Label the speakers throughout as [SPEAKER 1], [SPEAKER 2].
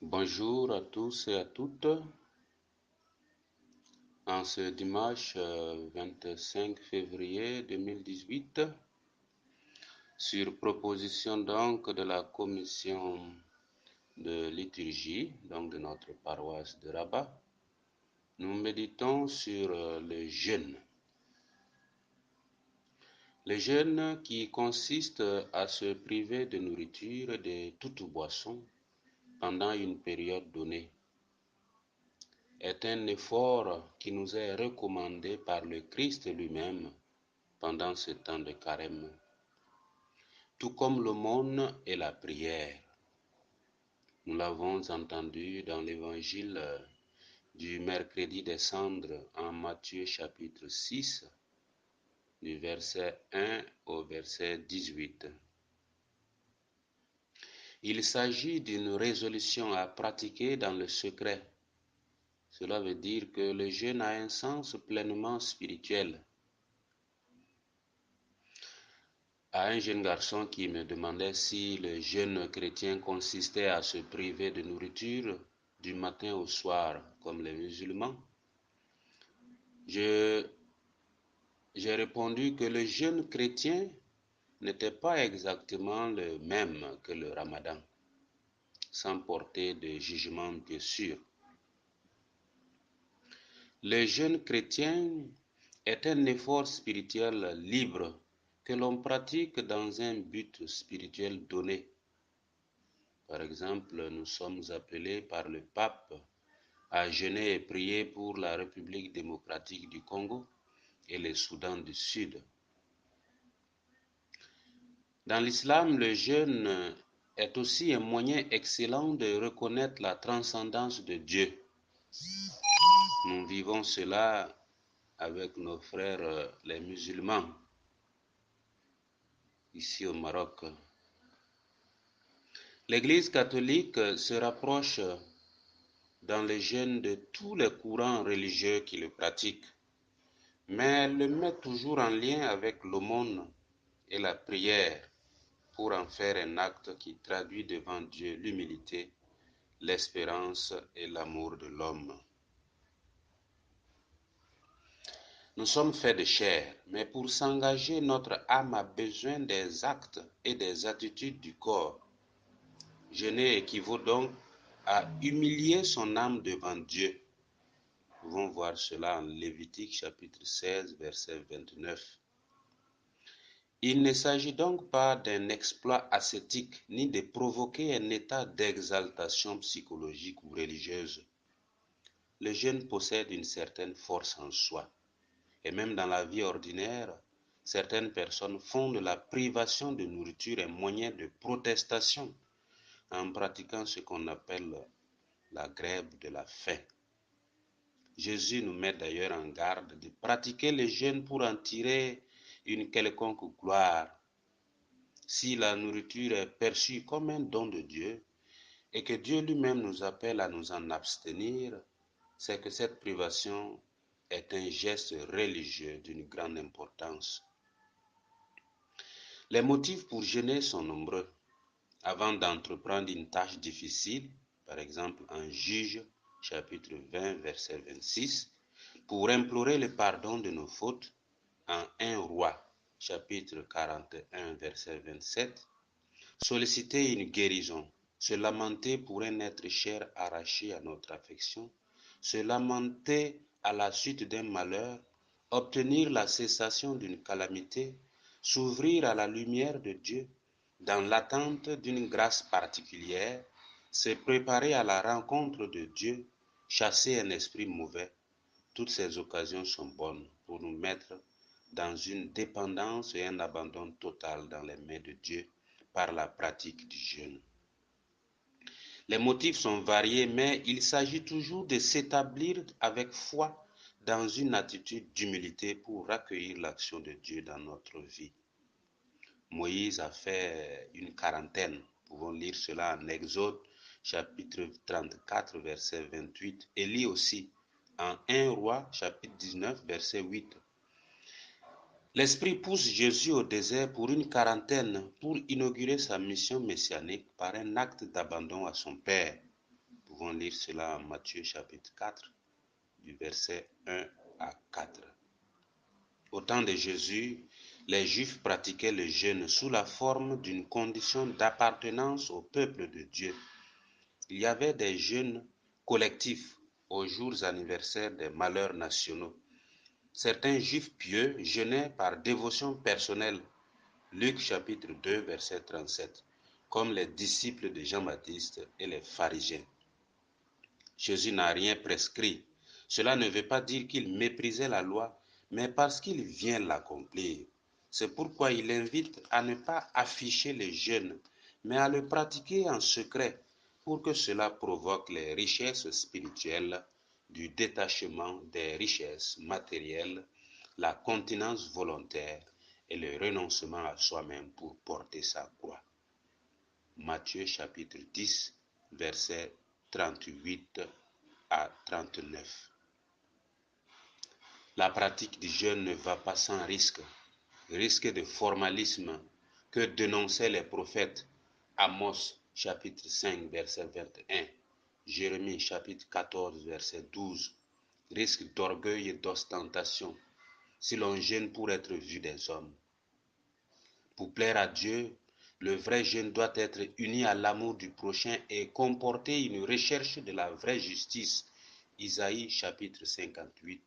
[SPEAKER 1] Bonjour à tous et à toutes. En ce dimanche 25 février 2018, sur proposition donc de la commission de liturgie, donc de notre paroisse de Rabat, nous méditons sur le jeûne. Le jeûne qui consiste à se priver de nourriture et de toute boisson pendant une période donnée est un effort qui nous est recommandé par le Christ lui-même pendant ce temps de carême, tout comme l'aumône et la prière. Nous l'avons entendu dans l'évangile du mercredi des cendres en Matthieu chapitre 6, du verset 1 au verset 18. Il s'agit d'une résolution à pratiquer dans le secret. Cela veut dire que le jeûne a un sens pleinement spirituel. À un jeune garçon qui me demandait si le jeûne chrétien consistait à se priver de nourriture du matin au soir comme les musulmans, j'ai répondu que le jeûne chrétien n'était pas exactement le même que le ramadan, sans porter de jugement bien sûr. Le jeûne chrétien est un effort spirituel libre que l'on pratique dans un but spirituel donné. Par exemple, nous sommes appelés par le pape à jeûner et prier pour la République démocratique du Congo et le Soudan du Sud. Dans l'islam, le jeûne est aussi un moyen excellent de reconnaître la transcendance de Dieu. Nous vivons cela avec nos frères les musulmans ici au Maroc. L'Église catholique se rapproche dans le jeûne de tous les courants religieux qui le pratiquent, mais elle le met toujours en lien avec l'aumône et la prière pour en faire un acte qui traduit devant Dieu l'humilité, l'espérance et l'amour de l'homme. Nous sommes faits de chair, mais pour s'engager, notre âme a besoin des actes et des attitudes du corps. Jeûner équivaut donc à humilier son âme devant Dieu. Nous pouvons voir cela en Lévitique chapitre 16, verset 29. Il ne s'agit donc pas d'un exploit ascétique, ni de provoquer un état d'exaltation psychologique ou religieuse. Le jeûne possède une certaine force en soi. Et même dans la vie ordinaire, certaines personnes font de la privation de nourriture un moyen de protestation en pratiquant ce qu'on appelle la grève de la faim. Jésus nous met d'ailleurs en garde de pratiquer le jeûne pour en tirer une quelconque gloire. Si la nourriture est perçue comme un don de Dieu et que Dieu lui-même nous appelle à nous en abstenir, c'est que cette privation est un geste religieux d'une grande importance. Les motifs pour jeûner sont nombreux. Avant d'entreprendre une tâche difficile, par exemple en Juge, chapitre 20, verset 26, pour implorer le pardon de nos fautes, en 1 Roi, chapitre 41, verset 27, solliciter une guérison, se lamenter pour un être cher arraché à notre affection, se lamenter à la suite d'un malheur, obtenir la cessation d'une calamité, s'ouvrir à la lumière de Dieu, dans l'attente d'une grâce particulière, se préparer à la rencontre de Dieu, chasser un esprit mauvais. Toutes ces occasions sont bonnes pour nous mettre dans une dépendance et un abandon total dans les mains de Dieu par la pratique du jeûne. Les motifs sont variés, mais il s'agit toujours de s'établir avec foi dans une attitude d'humilité pour accueillir l'action de Dieu dans notre vie. Moïse a fait une quarantaine. Nous pouvons lire cela en Exode, chapitre 34, verset 28. Élie aussi, en 1 Roi, chapitre 19, verset 8. L'Esprit pousse Jésus au désert pour une quarantaine pour inaugurer sa mission messianique par un acte d'abandon à son Père. pouvons lire cela en Matthieu chapitre 4, du verset 1 à 4. Au temps de Jésus, les Juifs pratiquaient le jeûne sous la forme d'une condition d'appartenance au peuple de Dieu. Il y avait des jeûnes collectifs aux jours anniversaires des malheurs nationaux. Certains Juifs pieux jeûnaient par dévotion personnelle. Luc chapitre 2, verset 37, comme les disciples de Jean-Baptiste et les pharisiens. Jésus n'a rien prescrit. Cela ne veut pas dire qu'il méprisait la loi, mais parce qu'il vient l'accomplir. C'est pourquoi il invite à ne pas afficher le jeûne, mais à le pratiquer en secret, pour que cela provoque les richesses spirituelles du détachement des richesses matérielles, la continence volontaire et le renoncement à soi-même pour porter sa croix. Matthieu chapitre 10, verset 38 à 39. La pratique du jeûne ne va pas sans risque de formalisme que dénonçaient les prophètes. Amos chapitre 5, verset 21, Jérémie chapitre 14, verset 12, risque d'orgueil et d'ostentation, si l'on jeûne pour être vu des hommes. Pour plaire à Dieu, le vrai jeûne doit être uni à l'amour du prochain et comporter une recherche de la vraie justice. Isaïe chapitre 58,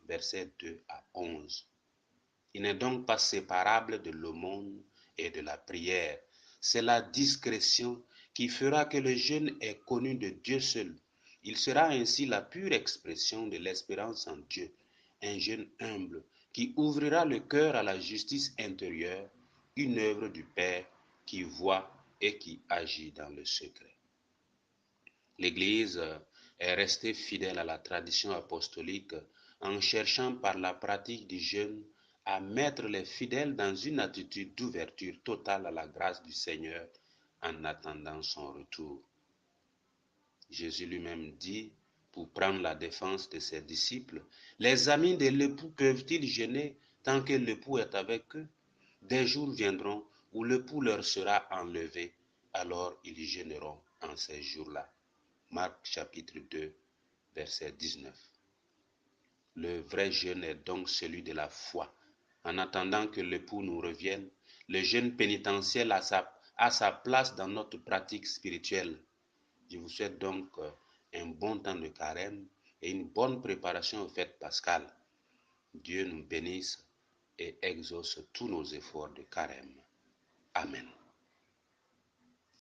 [SPEAKER 1] versets 2 à 11. Il n'est donc pas séparable de l'aumône et de la prière. C'est la discrétion qui fera que le jeûne est connu de Dieu seul. Il sera ainsi la pure expression de l'espérance en Dieu, un jeûne humble qui ouvrira le cœur à la justice intérieure, une œuvre du Père qui voit et qui agit dans le secret. L'Église est restée fidèle à la tradition apostolique en cherchant par la pratique du jeûne à mettre les fidèles dans une attitude d'ouverture totale à la grâce du Seigneur en attendant son retour. Jésus lui-même dit, pour prendre la défense de ses disciples, « Les amis de l'époux peuvent-ils jeûner tant que l'époux est avec eux? Des jours viendront où l'époux leur sera enlevé, alors ils jeûneront en ces jours-là. » Marc chapitre 2, verset 19. Le vrai jeûne est donc celui de la foi. En attendant que l'époux nous revienne, le jeûne pénitentiel a sa place dans notre pratique spirituelle. Je vous souhaite donc un bon temps de carême et une bonne préparation aux fêtes pascales. Dieu nous bénisse et exauce tous nos efforts de carême. Amen.